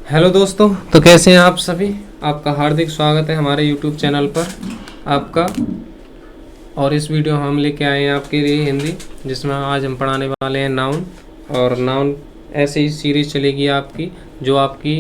Hello दोस्तों, तो कैसे हैं आप सभी। आपका हार्दिक स्वागत है हमारे YouTube चैनल पर आपका। और इस वीडियो हम लेके आए हैं आपके लिए हिंदी, जिसमें आज हम पढ़ाने वाले हैं नाउन। और नाउन ऐसे ही सीरीज चलेगी आपकी, जो आपकी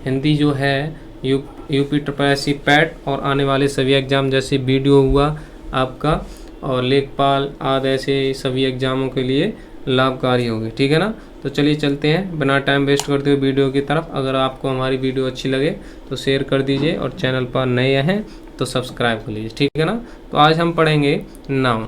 हिंदी जो है यूपी ट्रिपल पैट और आने वाले सभी एग्ज़ाम जैसे वीडियो हुआ आपका और लेखपाल आदि ऐसे सभी एग्ज़ामों के लिए लाभकारी होगी। ठीक है ना। तो चलिए चलते हैं बिना टाइम वेस्ट करते हुए वीडियो की तरफ। अगर आपको हमारी वीडियो अच्छी लगे तो शेयर कर दीजिए और चैनल पर नए हैं तो सब्सक्राइब कर लीजिए। ठीक है ना। तो आज हम पढ़ेंगे नाउन।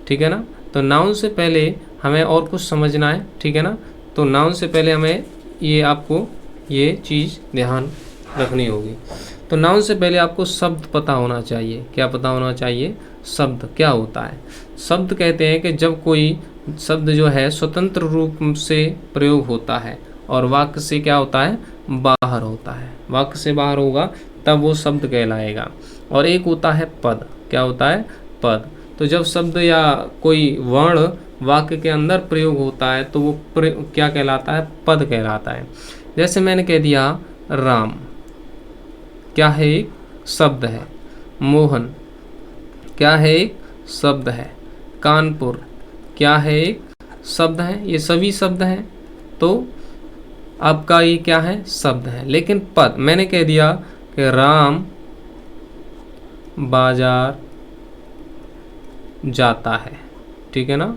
ठीक है ना। तो नाउन से पहले हमें और कुछ समझना है। ठीक है ना। तो नाउन से पहले हमें आपको ये चीज़ ध्यान रखनी होगी। तो नाउन से पहले आपको शब्द पता होना चाहिए। क्या पता होना चाहिए? शब्द क्या होता है। शब्द कहते हैं कि जब कोई शब्द जो है स्वतंत्र रूप से प्रयोग होता है और वाक्य से क्या होता है, बाहर होता है। वाक्य से बाहर होगा तब वो शब्द कहलाएगा। और एक होता है पद। क्या होता है? पद। तो जब शब्द या कोई वर्ण वाक्य के अंदर प्रयोग होता है तो वो क्या कहलाता है? पद कहलाता है। जैसे मैंने कह दिया राम, क्या है? एक शब्द है। मोहन, क्या है? एक शब्द है। कानपुर, क्या है? एक शब्द है। ये सभी शब्द हैं। तो आपका ये क्या है? शब्द है। लेकिन पद मैंने कह दिया कि राम बाजार जाता है। ठीक है ना।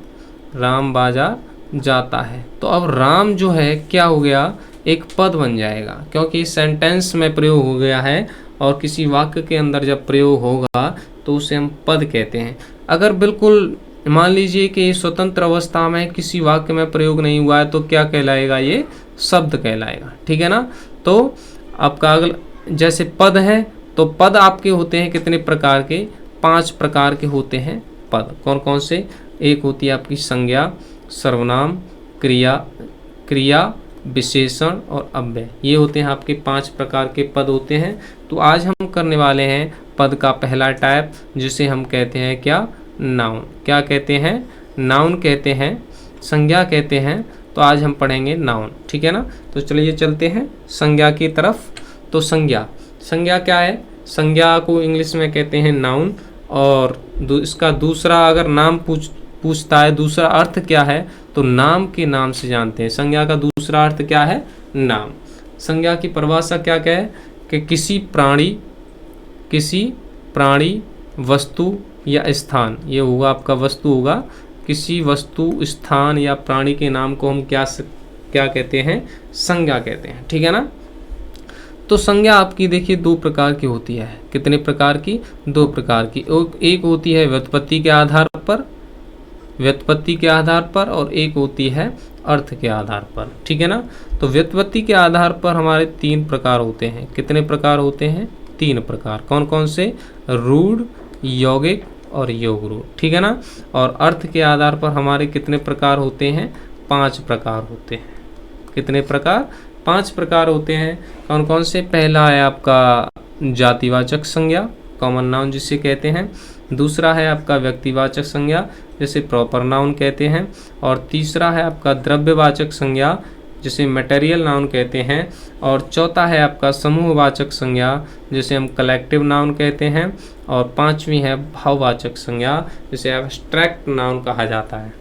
राम बाजार जाता है। तो अब राम जो है क्या हो गया? एक पद बन जाएगा, क्योंकि सेंटेंस में प्रयोग हो गया है और किसी वाक्य के अंदर जब प्रयोग होगा तो उसे हम पद कहते हैं। अगर बिल्कुल मान लीजिए कि स्वतंत्र अवस्था में किसी वाक्य में प्रयोग नहीं हुआ है तो क्या कहलाएगा? ये शब्द कहलाएगा। ठीक है ना। तो आपका अगला जैसे पद है, तो पद आपके होते हैं कितने प्रकार के? 5 प्रकार के होते हैं पद। कौन कौन से? एक होती है आपकी संज्ञा, सर्वनाम, क्रिया, विशेषण और अव्यय। ये होते हैं आपके 5 प्रकार के पद होते हैं। तो आज हम करने वाले हैं पद का पहला टाइप, जिसे हम कहते हैं क्या? नाउन। क्या कहते हैं? नाउन कहते हैं, संज्ञा कहते हैं। तो आज हम पढ़ेंगे नाउन। ठीक है ना। तो चलिए चलते हैं संज्ञा की तरफ। तो संज्ञा क्या है? संज्ञा को इंग्लिश में कहते हैं नाउन। और इसका दूसरा अगर नाम पूछता है दूसरा अर्थ क्या है, तो नाम के नाम से जानते हैं। संज्ञा का दूसरा अर्थ क्या है? नाम। संज्ञा की परिभाषा क्या क्या है कि किसी प्राणी, वस्तु या स्थान, ये होगा आपका वस्तु होगा। किसी वस्तु, स्थान या प्राणी के नाम को हम क्या कहते हैं? संज्ञा कहते हैं। ठीक है ना। तो संज्ञा आपकी देखिए 2 प्रकार की होती है। कितने प्रकार की? 2 प्रकार की। एक होती है व्युत्पत्ति के आधार पर, और एक होती है अर्थ के आधार पर। ठीक है ना। तो व्युत्पत्ति के आधार पर हमारे 3 प्रकार होते हैं। कितने प्रकार होते हैं? 3 प्रकार। कौन कौन से? रूढ़, यौगिक और योग रूढ़। ठीक है ना। और अर्थ के आधार पर हमारे कितने प्रकार होते हैं? 5 प्रकार होते हैं। कितने प्रकार? 5 प्रकार होते हैं। कौन कौन से? पहला है आपका जातिवाचक संज्ञा, कॉमन नाउन जिसे कहते हैं। दूसरा है आपका व्यक्तिवाचक संज्ञा, जिसे प्रॉपर नाउन कहते हैं। और तीसरा है आपका द्रव्यवाचक संज्ञा, जिसे मटेरियल नाउन कहते हैं। और चौथा है आपका समूहवाचक संज्ञा, जिसे हम कलेक्टिव नाउन कहते हैं। और 5वीं है भाववाचक संज्ञा, जिसे एब्स्ट्रैक्ट नाउन कहा जाता है।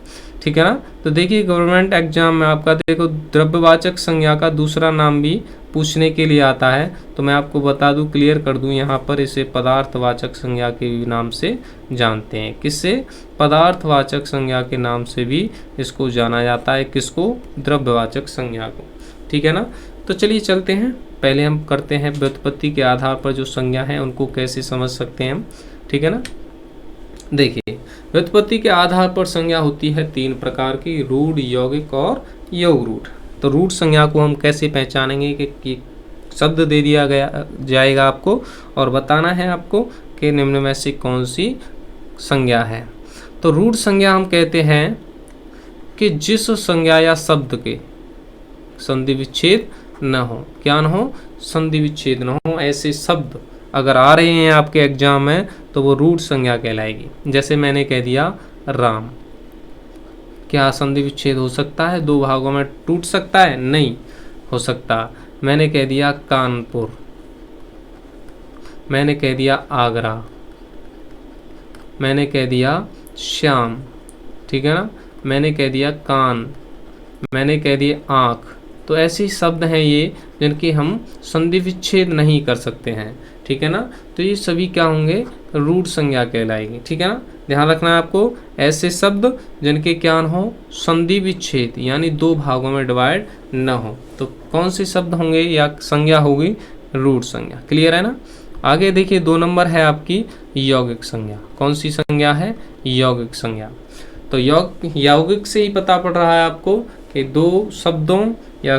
ठीक है ना। तो देखिए गवर्नमेंट एग्जाम में आपका देखो द्रव्यवाचक संज्ञा का दूसरा नाम भी पूछने के लिए आता है। तो मैं आपको बता दूं, क्लियर कर दूं यहाँ पर, इसे पदार्थवाचक संज्ञा के नाम से जानते हैं। किससे? पदार्थवाचक संज्ञा के नाम से भी इसको जाना जाता है। किसको? द्रव्यवाचक संज्ञा को। ठीक है ना। तो चलिए चलते हैं। पहले हम करते हैं व्युत्पत्ति के आधार पर जो संज्ञा है उनको कैसे समझ सकते हैं हम। ठीक है ना। देखिए व्युत्पत्ति के आधार पर संज्ञा होती है 3 प्रकार की, रूढ़, यौगिक और योग रूढ़। तो रूढ़ संज्ञा को हम कैसे पहचानेंगे कि शब्द दे दिया जाएगा आपको और बताना है आपको कि निम्न में से कौन सी संज्ञा है। तो रूढ़ संज्ञा हम कहते हैं कि जिस संज्ञा या शब्द के संधि विच्छेद न हो। क्या न हो? संधि विच्छेद न हो। ऐसे शब्द अगर आ रहे हैं आपके एग्जाम में तो वो रूढ़ संज्ञा कहलाएगी। जैसे मैंने कह दिया राम, क्या संधि विच्छेद हो सकता है? 2 भागों में टूट सकता है? नहीं हो सकता। मैंने कह दिया कानपुर, मैंने कह दिया आगरा, मैंने कह दिया श्याम, ठीक है ना, मैंने कह दिया कान, मैंने कह दिया आँख। तो ऐसे शब्द हैं ये जिनके हम संधि विच्छेद नहीं कर सकते हैं, ठीक है ना। तो ये सभी क्या होंगे, रूढ़ संज्ञा कहलाएगी, ठीक है ना। ध्यान रखना है आपको, ऐसे शब्द जिनके क्या न हो, संधि विच्छेद यानी दो भागों में डिवाइड न हो, तो कौन से शब्द होंगे या संज्ञा होगी, रूढ़ संज्ञा। क्लियर है ना। आगे देखिए 2 नंबर है आपकी यौगिक संज्ञा। कौन सी संज्ञा है, यौगिक संज्ञा। तो यौगिक से ही पता पड़ रहा है आपको कि दो शब्दों या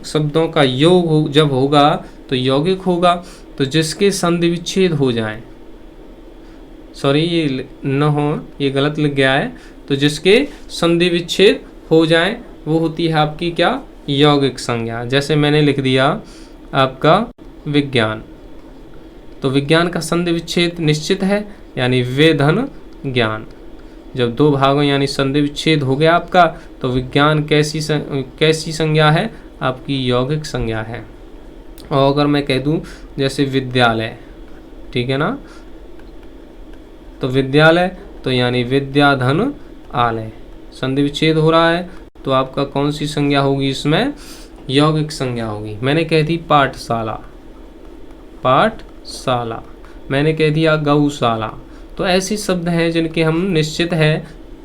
शब्दों का योग जब होगा तो यौगिक होगा। तो जिसके संधि विच्छेद हो जाए, सॉरी ये न हो, ये गलत लिख गया है, तो जिसके संधि विच्छेद हो जाए वो होती है आपकी क्या, यौगिक संज्ञा। जैसे मैंने लिख दिया आपका विज्ञान, तो विज्ञान का संधि विच्छेद निश्चित है यानी वे धन ज्ञान। जब दो भागों यानी संधि विच्छेद हो गया आपका, तो विज्ञान कैसी संज्ञा है, आपकी यौगिक संज्ञा है। और अगर मैं कह दूं जैसे विद्यालय, ठीक है ना, तो विद्यालय तो यानी विद्या धन आलय, संधि विच्छेद हो रहा है तो आपका कौन सी संज्ञा होगी, इसमें यौगिक संज्ञा होगी। मैंने कह दी पाठशाला, पाठशाला, मैंने कह दिया गौशाला। तो ऐसे शब्द हैं जिनके हम निश्चित है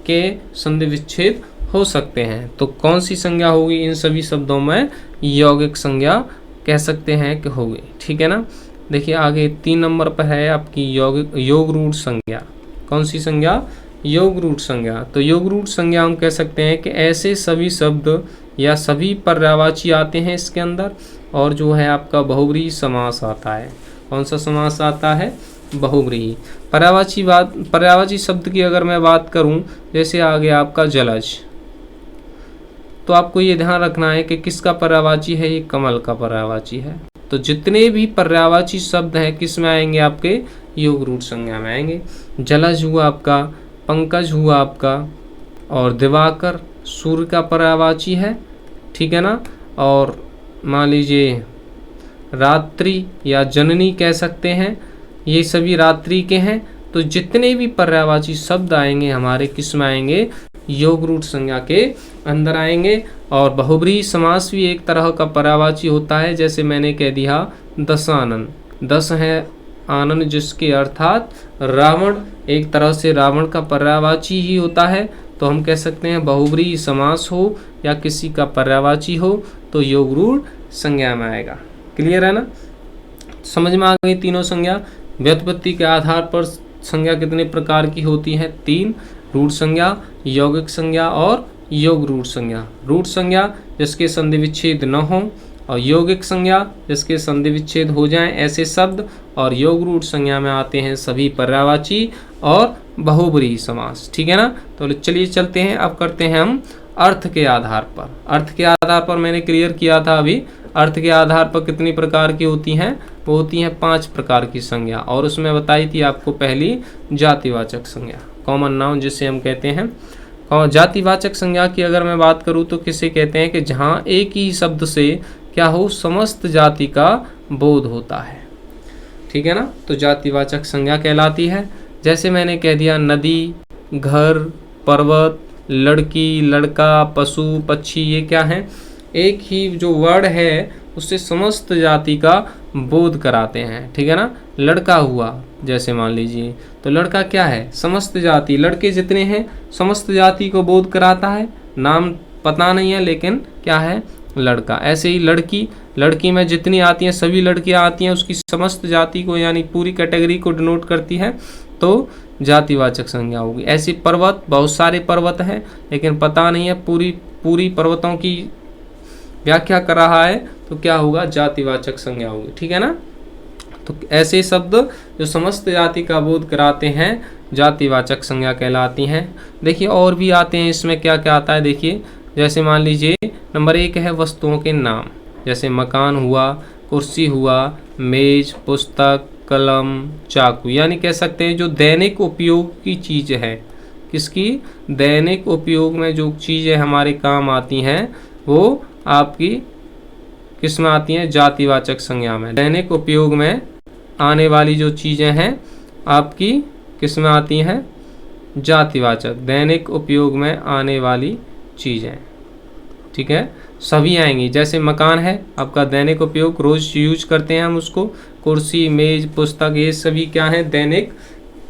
कि संधि विच्छेद हो सकते हैं। तो कौन सी संज्ञा होगी, इन सभी शब्दों में यौगिक संज्ञा कह सकते हैं कि होगी, ठीक है ना। देखिए आगे 3 नंबर पर है आपकी योग रूढ़ संज्ञा। कौन सी संज्ञा, योग रूढ़ संज्ञा। तो योग रूढ़ संज्ञा हम कह सकते हैं कि ऐसे सभी शब्द या सभी पर्यायवाची आते हैं इसके अंदर, और जो है आपका बहुव्रीहि समास आता है। कौन सा समास आता है, बहुव्रीहि। पर्यायवाची शब्द की अगर मैं बात करूं, जैसे आ गया आपका जलज, तो आपको ये ध्यान रखना है कि किसका पर्यायवाची है, ये कमल का पर्यायवाची है। तो जितने भी पर्यायवाची शब्द हैं किस में आएंगे, आपके योग रूढ़ संज्ञा में आएंगे। जलज हुआ आपका, पंकज हुआ आपका, और दिवाकर सूर्य का पर्यायवाची है, ठीक है ना। और मान लीजिए रात्रि या जननी कह सकते हैं, ये सभी रात्रि के हैं। तो जितने भी पर्यायवाची शब्द आएंगे हमारे किस में आएंगे, योग रूढ़ संज्ञा के अंदर आएंगे। और बहुव्रीहि समास भी एक तरह का पर्यायवाची होता है। जैसे मैंने कह दिया दशानन, 10 है आनंद जिसके अर्थात रावण, एक तरह से रावण का पर्यायवाची ही होता है। तो हम कह सकते हैं बहुव्रीहि समास हो या किसी का पर्यायवाची हो तो योग रूढ़ संज्ञा में आएगा। क्लियर है ना, समझ में आ गई तीनों संज्ञा। व्युत्पत्ति के आधार पर संज्ञा कितने प्रकार की होती है, 3, रूढ़ संज्ञा, यौगिक संज्ञा और योग रूढ़ संज्ञा। रूढ़ संज्ञा जिसके संधि विच्छेद न हो, और यौगिक संज्ञा जिसके संधि विच्छेद हो जाएं ऐसे शब्द, और योग रूढ़ संज्ञा में आते हैं सभी पर्यायवाची और बहुव्रीहि समास, ठीक है ना। तो चलिए चलते हैं, अब करते हैं हम अर्थ के आधार पर। अर्थ के आधार पर मैंने क्लियर किया था अभी, अर्थ के आधार पर कितनी प्रकार की होती हैं, वो होती हैं 5 प्रकार की संज्ञा। और उसमें बताई थी आपको पहली जातिवाचक संज्ञा, कॉमन नाउन जिसे हम कहते हैं। और जातिवाचक संज्ञा की अगर मैं बात करूँ तो किसे कहते हैं कि जहाँ एक ही शब्द से क्या हो, समस्त जाति का बोध होता है, ठीक है ना। तो जातिवाचक संज्ञा कहलाती है। जैसे मैंने कह दिया नदी, घर, पर्वत, लड़की, लड़का, पशु, पक्षी, ये क्या है, एक ही जो वर्ड है उससे समस्त जाति का बोध कराते हैं, ठीक है ना। लड़का हुआ जैसे मान लीजिए, तो लड़का क्या है, समस्त जाति, लड़के जितने हैं समस्त जाति को बोध कराता है। नाम पता नहीं है लेकिन क्या है, लड़का। ऐसे ही लड़की, लड़की में जितनी आती हैं सभी लड़कियां आती हैं, उसकी समस्त जाति को यानी पूरी कैटेगरी को डिनोट करती है, तो जातिवाचक संज्ञा होगी। ऐसे पर्वत, बहुत सारे पर्वत हैं लेकिन पता नहीं है पूरी पर्वतों की व्याख्या कर रहा है, तो क्या होगा, जातिवाचक संज्ञा होगी, ठीक है ना। तो ऐसे शब्द जो समस्त जाति का बोध कराते हैं जातिवाचक संज्ञा कहलाती हैं। देखिए और भी आते हैं, इसमें क्या क्या आता है देखिए। जैसे मान लीजिए नंबर 1 है वस्तुओं के नाम, जैसे मकान हुआ, कुर्सी हुआ, मेज, पुस्तक, कलम, चाकू, यानी कह सकते हैं जो दैनिक उपयोग की चीज़ है। किसकी, दैनिक उपयोग में जो चीज़ें हमारे काम आती हैं वो आपकी किस में आती हैं, जातिवाचक संज्ञा में। दैनिक उपयोग में आने वाली जो चीज़ें हैं आपकी किस में आती हैं, जातिवाचक। दैनिक उपयोग में आने वाली चीज़ें, ठीक है, सभी आएंगी। जैसे मकान है आपका दैनिक उपयोग, रोज यूज करते हैं हम उसको। कुर्सी, मेज, पुस्तक, ये सभी क्या है, दैनिक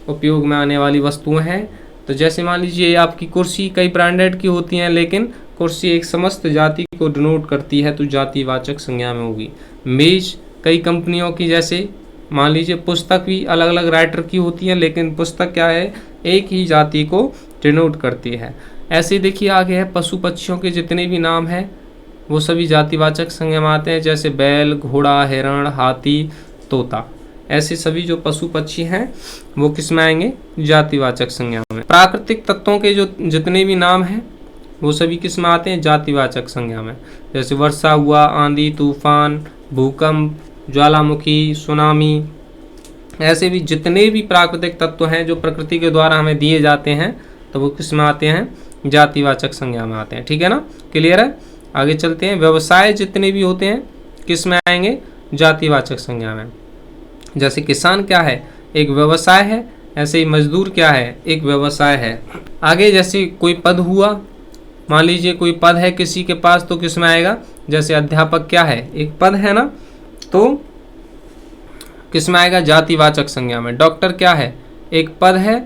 उपयोग में आने वाली वस्तुएं हैं। तो जैसे मान लीजिए आपकी कुर्सी कई ब्रांडेड की होती हैं, लेकिन कुर्सी एक समस्त जाति को डिनोट करती है, तो जातिवाचक संज्ञा में होगी। मेज कई कंपनियों की, जैसे मान लीजिए पुस्तक भी अलग अलग राइटर की होती है, लेकिन पुस्तक क्या है, एक ही जाति को डिनोट करती है। ऐसे देखिए आगे है, पशु पक्षियों के जितने भी नाम हैं वो सभी जातिवाचक संज्ञा में आते हैं। जैसे बैल, घोड़ा, हिरण, हाथी, तोता, ऐसे सभी जो पशु पक्षी हैं वो किस में आएंगे, जातिवाचक संज्ञा में। प्राकृतिक तत्वों के जो जितने भी नाम हैं वो सभी किस में आते हैं, जातिवाचक संज्ञा में। जैसे वर्षा हुआ, आंधी, तूफान, भूकंप, ज्वालामुखी, सुनामी, ऐसे भी जितने भी प्राकृतिक तत्व हैं जो प्रकृति के द्वारा हमें दिए जाते हैं, तो वो किस में आते हैं, जातिवाचक संज्ञा में आते हैं। ठीक है ना, क्लियर है। आगे चलते हैं। व्यवसाय जितने भी होते हैं किस में आएंगे, जातिवाचक संज्ञा में। जैसे किसान क्या है, एक व्यवसाय है, ऐसे ही मजदूर क्या है, एक व्यवसाय है। आगे जैसे कोई पद हुआ, मान लीजिए कोई पद है किसी के पास, तो किस में आएगा, जैसे अध्यापक क्या है, एक पद है ना, तो किस में आएगा, जातिवाचक संज्ञा में। डॉक्टर क्या है, एक पद है,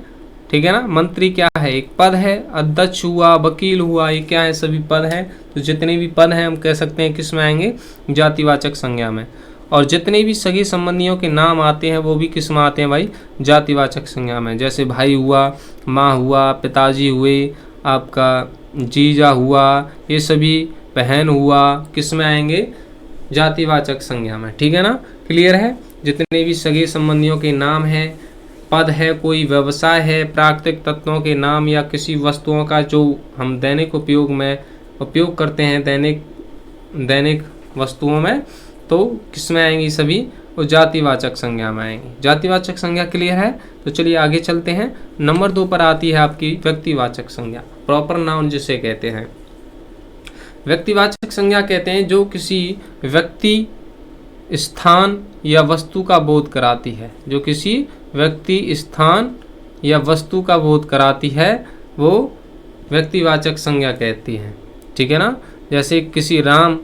ठीक है ना। मंत्री क्या है, एक पद है। अध्यक्ष हुआ, वकील हुआ, ये क्या है, सभी पद हैं। तो जितने भी पद हैं हम कह सकते हैं किस में आएंगे, जातिवाचक संज्ञा में। और जितने भी सगे संबंधियों के नाम आते हैं वो भी किस में आते हैं भाई, जातिवाचक संज्ञा में। जैसे भाई हुआ, माँ हुआ, पिताजी हुए, आपका जीजा हुआ, ये सभी, बहन हुआ, किस में आएंगे, जातिवाचक संज्ञा में। ठीक है ना, क्लियर है। जितने भी सगे संबंधियों के नाम हैं, पद है, कोई व्यवसाय है, प्राकृतिक तत्वों के नाम या किसी वस्तुओं का जो हम दैनिक उपयोग में उपयोग करते हैं, दैनिक वस्तुओं में, तो किस में आएंगी, सभी वो जातिवाचक संज्ञा में आएंगी। जातिवाचक संज्ञा क्लियर है। तो चलिए आगे चलते हैं। नंबर 2 पर आती है आपकी व्यक्तिवाचक संज्ञा, प्रॉपर नाउन जिसे कहते हैं। व्यक्तिवाचक संज्ञा कहते हैं जो किसी व्यक्ति, स्थान या वस्तु का बोध कराती है। जो किसी व्यक्ति, स्थान या वस्तु का बोध कराती है वो व्यक्तिवाचक संज्ञा कहती है। ठीक है ना। जैसे किसी राम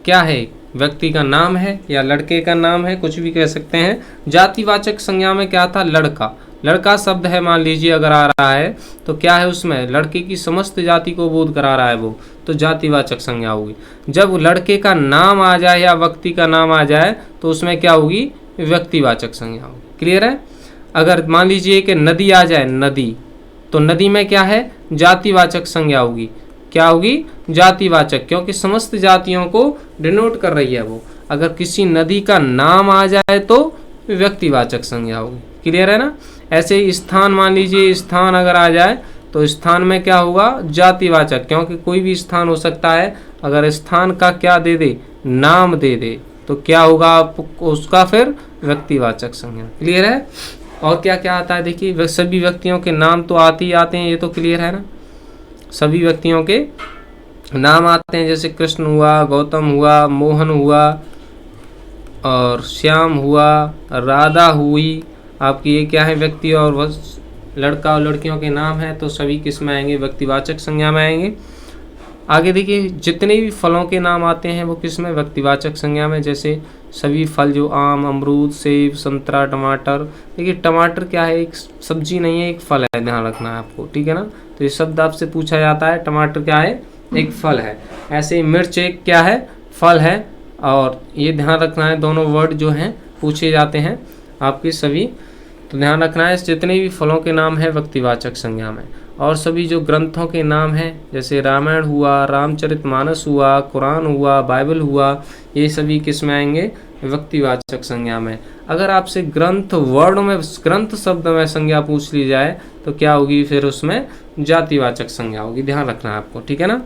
क्या है, व्यक्ति का नाम है या लड़के का नाम है, कुछ भी कह सकते हैं। जातिवाचक संज्ञा में क्या था, लड़का, लड़का शब्द है मान लीजिए अगर आ रहा है तो क्या है, उसमें लड़के की समस्त जाति को बोध करा रहा है वो, तो जातिवाचक संज्ञा होगी। जब लड़के का नाम आ जाए या व्यक्ति का नाम आ जाए तो उसमें क्या होगी, व्यक्तिवाचक संज्ञा होगी। क्लियर है। अगर मान लीजिए कि नदी आ जाए, नदी, तो नदी में क्या है, जातिवाचक संज्ञा होगी। क्या होगी, जातिवाचक, क्योंकि समस्त जातियों को डिनोट कर रही है वो। अगर किसी नदी का नाम आ जाए तो व्यक्तिवाचक संज्ञा होगी। क्लियर है ना। ऐसे ही स्थान, मान लीजिए स्थान अगर आ जाए तो स्थान में क्या होगा, जातिवाचक, क्योंकि कोई भी स्थान हो सकता है। अगर स्थान का क्या दे दे, नाम दे दे, तो क्या होगा उसका फिर व्यक्तिवाचक संज्ञा। क्लियर है। और क्या क्या आता है देखिए, सभी व्यक्तियों के नाम तो आते ही आते हैं, ये तो क्लियर है ना। सभी व्यक्तियों के नाम आते हैं, जैसे कृष्ण हुआ, गौतम हुआ, मोहन हुआ, और श्याम हुआ, राधा हुई, आपकी ये क्या है, व्यक्ति और लड़का और लड़कियों के नाम हैं, तो सभी किस में आएंगे, व्यक्तिवाचक संज्ञा में आएंगे। आगे देखिए, जितने भी फलों के नाम आते हैं वो किस में, व्यक्तिवाचक संज्ञा में। जैसे सभी फल जो आम, अमरूद, सेब, संतरा, टमाटर। देखिए टमाटर क्या है, एक सब्जी नहीं है, एक फल है, ध्यान रखना है आपको। ठीक है ना। तो ये शब्द आपसे पूछा जाता है, टमाटर क्या है, एक फल है। ऐसे ही मिर्च एक क्या है, फल है। और ये ध्यान रखना है, दोनों वर्ड जो हैं पूछे जाते हैं आपके सभी, तो ध्यान रखना है। जितने भी फलों के नाम हैं व्यक्तिवाचक संज्ञा में। और सभी जो ग्रंथों के नाम हैं, जैसे रामायण हुआ, रामचरितमानस हुआ, कुरान हुआ, बाइबल हुआ, ये सभी किस में आएंगे, व्यक्तिवाचक संज्ञा में। अगर आपसे ग्रंथ वर्ड में, ग्रंथ शब्द में संज्ञा पूछ ली जाए तो क्या होगी, फिर उसमें जातिवाचक संज्ञा होगी। ध्यान रखना है आपको। ठीक है ना।